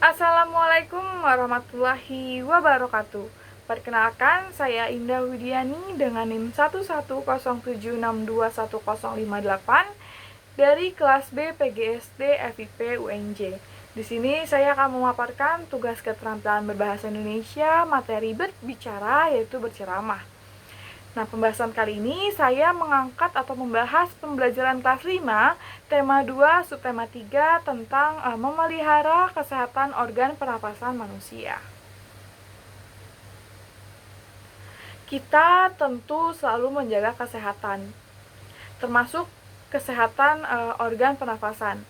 Assalamualaikum warahmatullahi wabarakatuh. Perkenalkan, saya Indah Widiani dengan NIM 11076210058 dari kelas B PGSD FIP UNJ. Di sini saya akan memaparkan tugas keterampilan berbahasa Indonesia materi berbicara, yaitu berceramah. Nah, pembahasan kali ini saya mengangkat atau membahas pembelajaran kelas 5, tema 2, subtema 3 tentang memelihara kesehatan organ pernapasan manusia. Kita tentu selalu menjaga kesehatan, termasuk kesehatan organ pernapasan.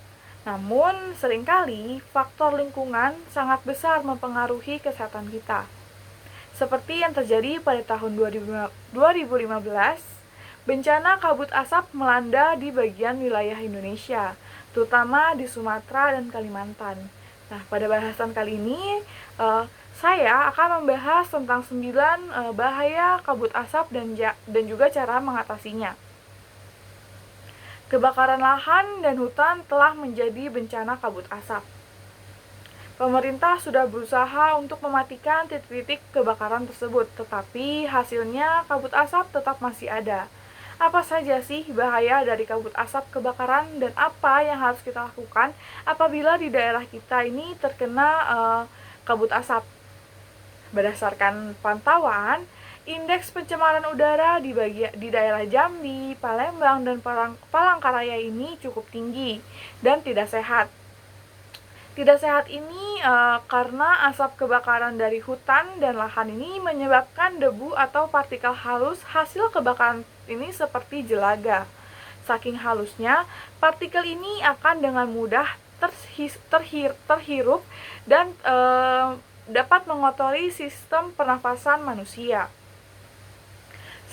Namun, seringkali faktor lingkungan sangat besar mempengaruhi kesehatan kita. Seperti yang terjadi pada tahun 2015, bencana kabut asap melanda di bagian wilayah Indonesia, terutama di Sumatera dan Kalimantan. Nah, pada bahasan kali ini, saya akan membahas tentang 9 bahaya kabut asap dan juga cara mengatasinya. Kebakaran lahan dan hutan telah menjadi bencana kabut asap. Pemerintah sudah berusaha untuk mematikan titik-titik kebakaran tersebut, tetapi hasilnya kabut asap tetap masih ada. Apa saja sih bahaya dari kabut asap kebakaran dan apa yang harus kita lakukan apabila di daerah kita ini terkena kabut asap? Berdasarkan pantauan, indeks pencemaran udara di daerah Jambi, Palembang, dan Palangkaraya ini cukup tinggi dan tidak sehat. Tidak sehat ini karena asap kebakaran dari hutan dan lahan ini menyebabkan debu atau partikel halus hasil kebakaran ini seperti jelaga. Saking halusnya, partikel ini akan dengan mudah terhirup dan dapat mengotori sistem pernafasan manusia.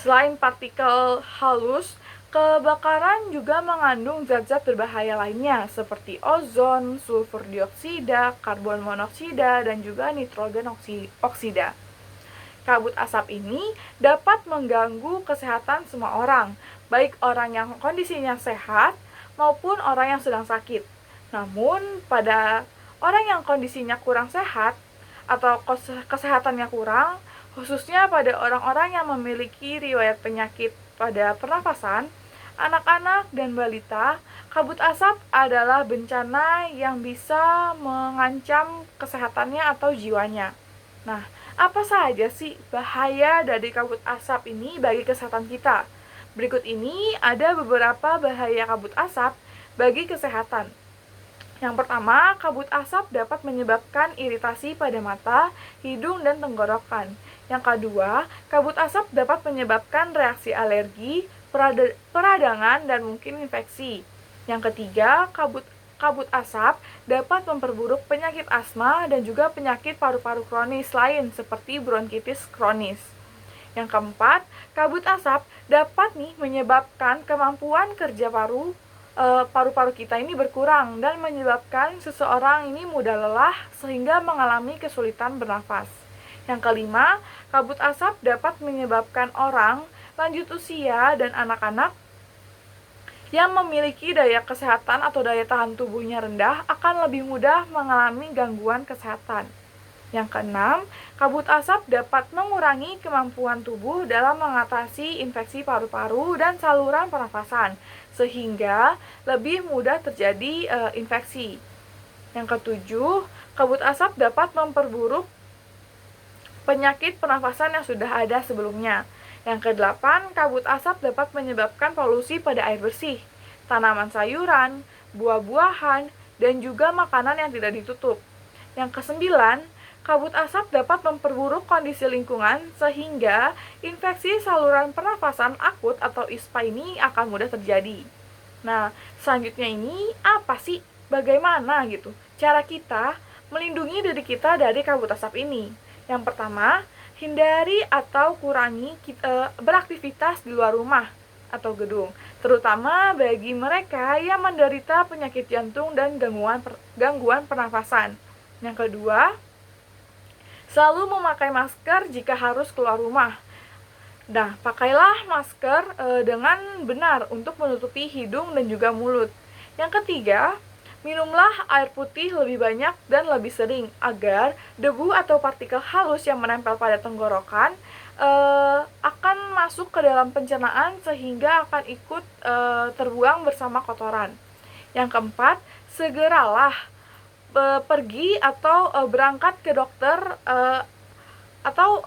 Selain partikel halus, kebakaran juga mengandung zat-zat berbahaya lainnya seperti ozon, sulfur dioksida, karbon monoksida, dan juga nitrogen oksida. Kabut asap ini dapat mengganggu kesehatan semua orang, baik orang yang kondisinya sehat maupun orang yang sedang sakit. Namun, pada orang yang kondisinya kurang sehat atau kesehatannya kurang, khususnya pada orang-orang yang memiliki riwayat penyakit pada pernafasan, anak-anak dan balita, kabut asap adalah bencana yang bisa mengancam kesehatannya atau jiwanya. Nah, apa saja sih bahaya dari kabut asap ini bagi kesehatan kita? Berikut ini ada beberapa bahaya kabut asap bagi kesehatan. Yang pertama, kabut asap dapat menyebabkan iritasi pada mata, hidung, dan tenggorokan. Yang kedua, kabut asap dapat menyebabkan reaksi alergi, peradangan, dan mungkin infeksi. Yang ketiga, kabut asap dapat memperburuk penyakit asma dan juga penyakit paru-paru kronis lain seperti bronkitis kronis. Yang keempat, kabut asap dapat menyebabkan kemampuan kerja paru-paru kita ini berkurang dan menyebabkan seseorang ini mudah lelah sehingga mengalami kesulitan bernafas. Yang kelima, kabut asap dapat menyebabkan orang lanjut usia dan anak-anak yang memiliki daya kesehatan atau daya tahan tubuhnya rendah akan lebih mudah mengalami gangguan kesehatan. Yang keenam, kabut asap dapat mengurangi kemampuan tubuh dalam mengatasi infeksi paru-paru dan saluran pernafasan, sehingga lebih mudah terjadi infeksi. Yang ketujuh, kabut asap dapat memperburuk penyakit pernafasan yang sudah ada sebelumnya. Yang kedelapan, kabut asap dapat menyebabkan polusi pada air bersih, tanaman sayuran, buah-buahan, dan juga makanan yang tidak ditutup. Yang kesembilan, kabut asap dapat memperburuk kondisi lingkungan sehingga infeksi saluran pernafasan akut atau ISPA ini akan mudah terjadi. Nah, selanjutnya ini apa sih? Bagaimana gitu cara kita melindungi diri kita dari kabut asap ini? Yang pertama, hindari atau kurangi beraktivitas di luar rumah atau gedung, terutama bagi mereka yang menderita penyakit jantung dan gangguan pernafasan. Yang kedua, selalu memakai masker jika harus keluar rumah. Nah, pakailah masker dengan benar untuk menutupi hidung dan juga mulut. Yang ketiga, Minumlah air putih lebih banyak dan lebih sering agar debu atau partikel halus yang menempel pada tenggorokan akan masuk ke dalam pencernaan sehingga akan ikut terbuang bersama kotoran. Yang keempat, segeralah pergi atau berangkat ke dokter atau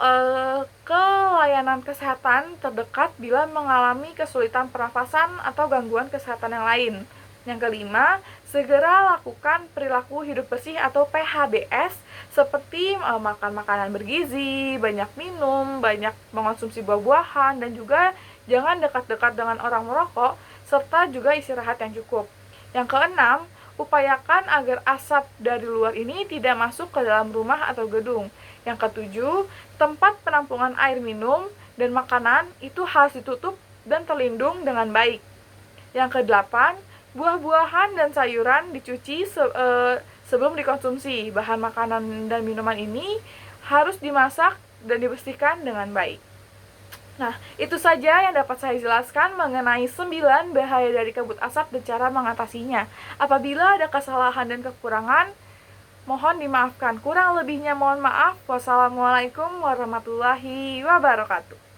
ke layanan kesehatan terdekat bila mengalami kesulitan pernafasan atau gangguan kesehatan yang lain. Yang kelima, segera lakukan perilaku hidup bersih atau PHBS seperti makan makanan bergizi, banyak minum, banyak mengonsumsi buah-buahan, dan juga jangan dekat-dekat dengan orang merokok, serta juga istirahat yang cukup. Yang keenam, upayakan agar asap dari luar ini tidak masuk ke dalam rumah atau gedung. Yang ketujuh, tempat penampungan air minum dan makanan itu harus ditutup dan terlindung dengan baik. Yang kedelapan, buah-buahan dan sayuran dicuci sebelum dikonsumsi. Bahan makanan dan minuman ini harus dimasak dan dibersihkan dengan baik. Nah, itu saja yang dapat saya jelaskan mengenai 9 bahaya dari kabut asap dan cara mengatasinya. Apabila ada kesalahan dan kekurangan, mohon dimaafkan. Kurang lebihnya mohon maaf. Wassalamualaikum warahmatullahi wabarakatuh.